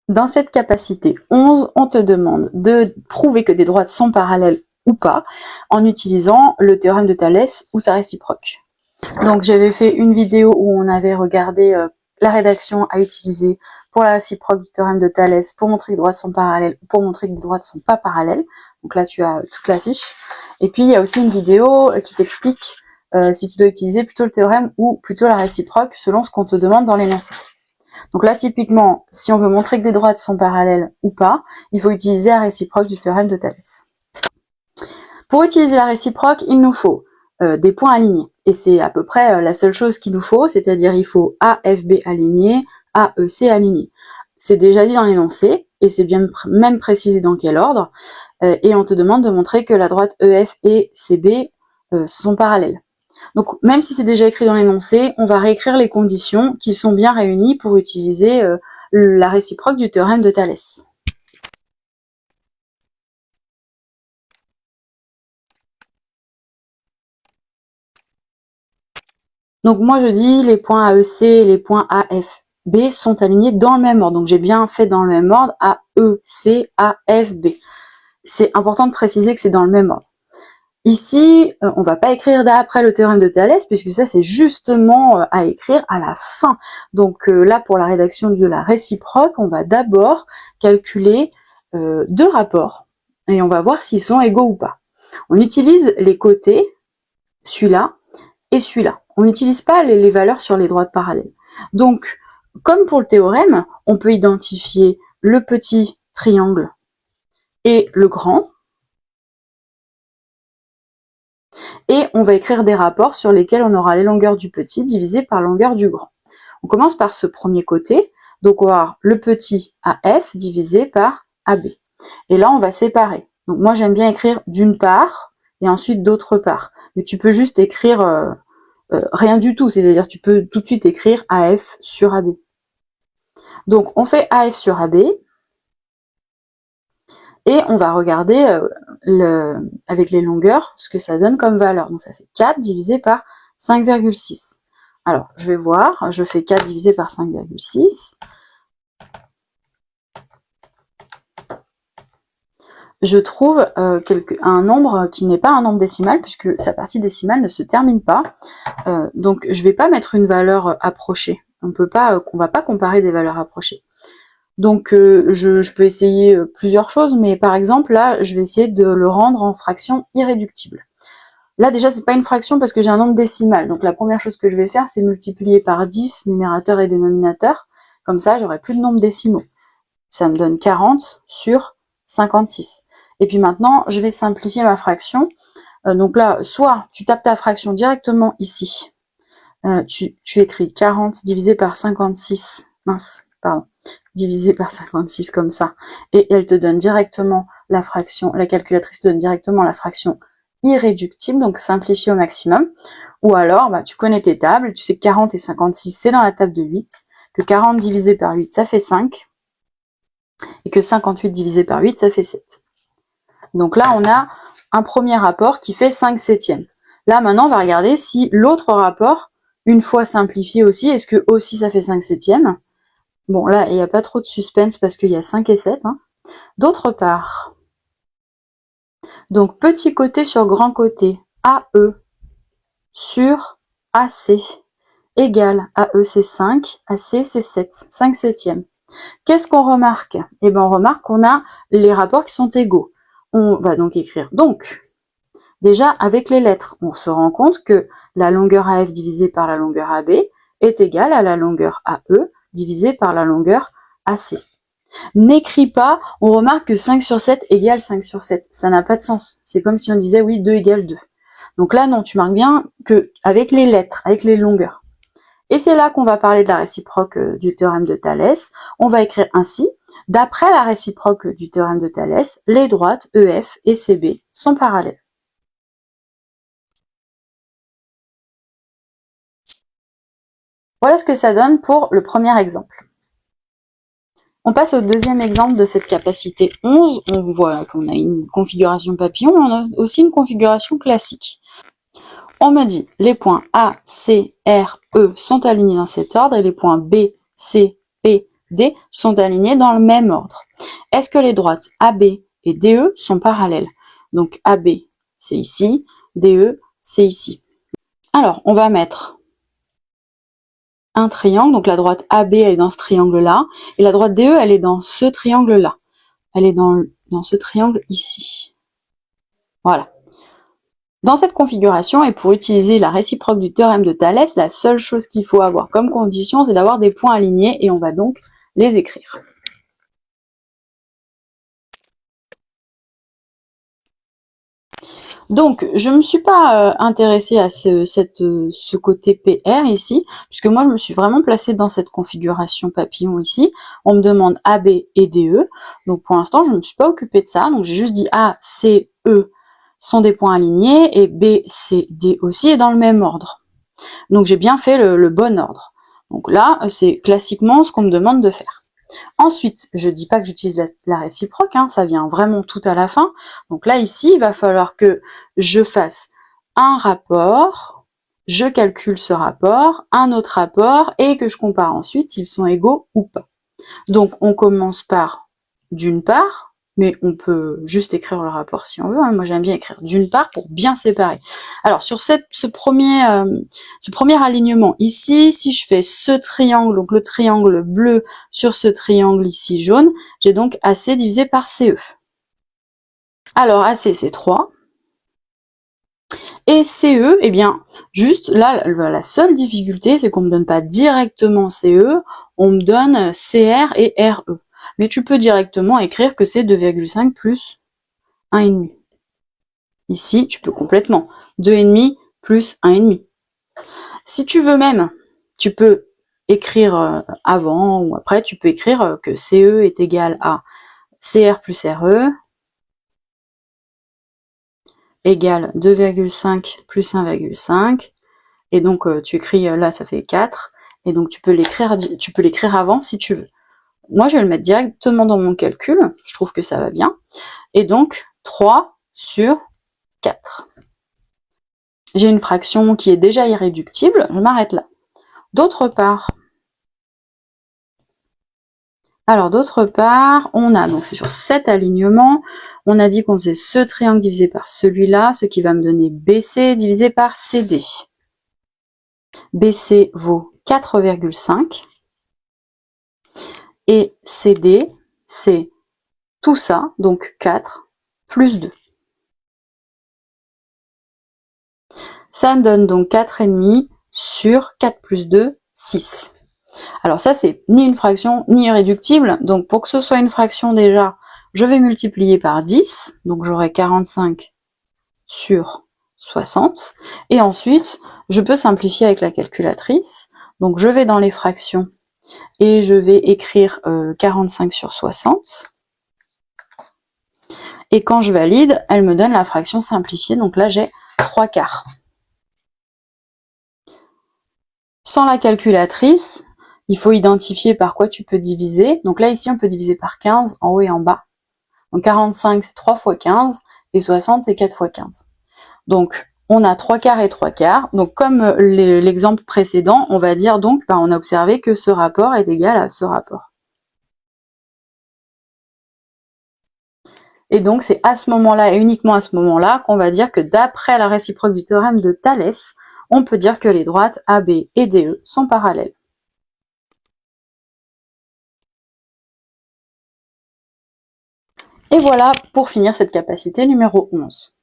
Dans cette capacité 11, on te demande de prouver que des droites sont parallèles ou pas en utilisant le théorème de Thalès ou sa réciproque. Donc j'avais fait une vidéo où on avait regardé la rédaction à utiliser pour la réciproque du théorème de Thalès pour montrer que les droites sont parallèles ou pour montrer que les droites sont pas parallèles. Donc là tu as toute la fiche. Et puis il y a aussi une vidéo qui t'explique si tu dois utiliser plutôt le théorème ou plutôt la réciproque selon ce qu'on te demande dans l'énoncé. Donc là, typiquement, si on veut montrer que des droites sont parallèles ou pas, il faut utiliser la réciproque du théorème de Thalès. Pour utiliser la réciproque, il nous faut des points alignés. Et c'est à peu près la seule chose qu'il nous faut, c'est-à-dire il faut AFB aligné, AEC aligné. C'est déjà dit dans l'énoncé, et c'est bien même précisé dans quel ordre, et on te demande de montrer que la droite EF et CB sont parallèles. Donc même si c'est déjà écrit dans l'énoncé, on va réécrire les conditions qui sont bien réunies pour utiliser la réciproque du théorème de Thalès. Donc moi je dis les points AEC et les points AFB sont alignés dans le même ordre. Donc j'ai bien fait dans le même ordre AEC, AFB. C'est important de préciser que c'est dans le même ordre. Ici, on va pas écrire d'après le théorème de Thalès, puisque ça c'est justement à écrire à la fin. Donc là, pour la rédaction de la réciproque, on va d'abord calculer deux rapports, et on va voir s'ils sont égaux ou pas. On utilise les côtés, celui-là et celui-là. On n'utilise pas les valeurs sur les droites parallèles. Donc, comme pour le théorème, on peut identifier le petit triangle et le grand, et on va écrire des rapports sur lesquels on aura les longueurs du petit divisées par la longueur du grand. On commence par ce premier côté, donc on va avoir le petit AF divisé par AB. Et là, on va séparer. Donc moi, j'aime bien écrire d'une part et ensuite d'autre part. Mais tu peux juste écrire rien du tout, c'est-à-dire tu peux tout de suite écrire AF sur AB. Donc on fait AF sur AB, et on va regarder avec les longueurs ce que ça donne comme valeur. Donc ça fait 4 divisé par 5,6. Alors je vais voir, je fais 4 divisé par 5,6. Je trouve un nombre qui n'est pas un nombre décimal, puisque sa partie décimale ne se termine pas. Donc je ne vais pas mettre une valeur approchée. On ne va pas comparer des valeurs approchées. Donc je peux essayer plusieurs choses, mais par exemple là je vais essayer de le rendre en fraction irréductible. Là déjà c'est pas une fraction parce que j'ai un nombre décimal, donc la première chose que je vais faire c'est multiplier par 10 numérateur et dénominateur, comme ça j'aurai plus de nombres décimaux. Ça me donne 40 sur 56. Et puis maintenant je vais simplifier ma fraction, donc là soit tu tapes ta fraction directement ici, tu écris 40 divisé par 56, divisé par 56 comme ça, et elle te donne directement la fraction, la calculatrice te donne directement la fraction irréductible, donc simplifiée au maximum. Ou alors, tu connais tes tables, tu sais que 40 et 56 c'est dans la table de 8, que 40 divisé par 8 ça fait 5, et que 58 divisé par 8 ça fait 7. Donc là on a un premier rapport qui fait 5 septièmes. Là maintenant on va regarder si l'autre rapport, une fois simplifié aussi, est-ce que aussi ça fait 5 septièmes? Bon, là, il n'y a pas trop de suspense parce qu'il y a 5 et 7. Hein. D'autre part, donc petit côté sur grand côté, AE sur AC égale AE c'est 5, AC c'est 7, 5 septièmes. Qu'est-ce qu'on remarque? Eh bien, on remarque qu'on a les rapports qui sont égaux. On va donc écrire donc. Déjà, avec les lettres, on se rend compte que la longueur AF divisée par la longueur AB est égale à la longueur AE divisée par la longueur AC. N'écris pas, on remarque que 5 sur 7 égale 5 sur 7. Ça n'a pas de sens. C'est comme si on disait oui, 2 égale 2. Donc là, non, tu marques bien que avec les lettres, avec les longueurs. Et c'est là qu'on va parler de la réciproque du théorème de Thalès. On va écrire ainsi. D'après la réciproque du théorème de Thalès, les droites EF et CB sont parallèles. Voilà ce que ça donne pour le premier exemple. On passe au deuxième exemple de cette capacité 11. On voit qu'on a une configuration papillon, on a aussi une configuration classique. On me dit les points A, C, R, E sont alignés dans cet ordre et les points B, C, P, D sont alignées dans le même ordre. Est-ce que les droites AB et DE sont parallèles? Donc AB, c'est ici, DE, c'est ici. Alors, on va mettre un triangle, donc la droite AB, elle est dans ce triangle-là, et la droite DE, elle est dans ce triangle-là. Elle est dans ce triangle ici. Voilà. Dans cette configuration, et pour utiliser la réciproque du théorème de Thalès, la seule chose qu'il faut avoir comme condition, c'est d'avoir des points alignés, et on va donc les écrire. Donc, je ne me suis pas intéressée à ce côté PR ici, puisque moi, je me suis vraiment placée dans cette configuration papillon ici. On me demande AB et DE. Donc, pour l'instant, je ne me suis pas occupée de ça. Donc, j'ai juste dit A, C, E sont des points alignés et B, C, D aussi est dans le même ordre. Donc, j'ai bien fait le bon ordre. Donc là, c'est classiquement ce qu'on me demande de faire. Ensuite, je dis pas que j'utilise la réciproque, hein, ça vient vraiment tout à la fin. Donc là, ici, il va falloir que je fasse un rapport, je calcule ce rapport, un autre rapport, et que je compare ensuite s'ils sont égaux ou pas. Donc, on commence par d'une part, mais on peut juste écrire le rapport si on veut. Hein. Moi, j'aime bien écrire d'une part pour bien séparer. Alors, sur ce premier alignement ici, si je fais ce triangle, donc le triangle bleu sur ce triangle ici jaune, j'ai donc AC divisé par CE. Alors, AC, c'est 3. Et CE, eh bien, juste là, la seule difficulté, c'est qu'on ne me donne pas directement CE, on me donne CR et RE. Mais tu peux directement écrire que c'est 2,5 plus 1,5. Ici, tu peux complètement. 2,5 plus 1,5. Si tu veux même, tu peux écrire avant ou après, tu peux écrire que CE est égal à CR plus RE égale 2,5 plus 1,5. Et donc, tu écris, là, ça fait 4. Et donc, tu peux l'écrire avant si tu veux. Moi, je vais le mettre directement dans mon calcul. Je trouve que ça va bien. Et donc, 3 sur 4. J'ai une fraction qui est déjà irréductible. Je m'arrête là. D'autre part, on a, donc c'est sur cet alignement, on a dit qu'on faisait ce triangle divisé par celui-là, ce qui va me donner BC divisé par CD. BC vaut 4,5. Et CD, c'est tout ça, donc 4 plus 2. Ça me donne donc 4,5 sur 4 plus 2, 6. Alors ça, c'est ni une fraction, ni irréductible. Donc pour que ce soit une fraction déjà, je vais multiplier par 10. Donc j'aurai 45 sur 60. Et ensuite, je peux simplifier avec la calculatrice. Donc je vais dans les fractions et je vais écrire 45 sur 60. Et quand je valide, elle me donne la fraction simplifiée. Donc là, j'ai 3 quarts. Sans la calculatrice, il faut identifier par quoi tu peux diviser. Donc là, ici, on peut diviser par 15 en haut et en bas. Donc 45, c'est 3 fois 15, et 60, c'est 4 fois 15. Donc, on a 3 quarts et 3 quarts. Donc, comme l'exemple précédent, on va dire donc, on a observé que ce rapport est égal à ce rapport. Et donc, c'est à ce moment-là, et uniquement à ce moment-là, qu'on va dire que d'après la réciproque du théorème de Thalès, on peut dire que les droites AB et DE sont parallèles. Et voilà pour finir cette capacité numéro 11.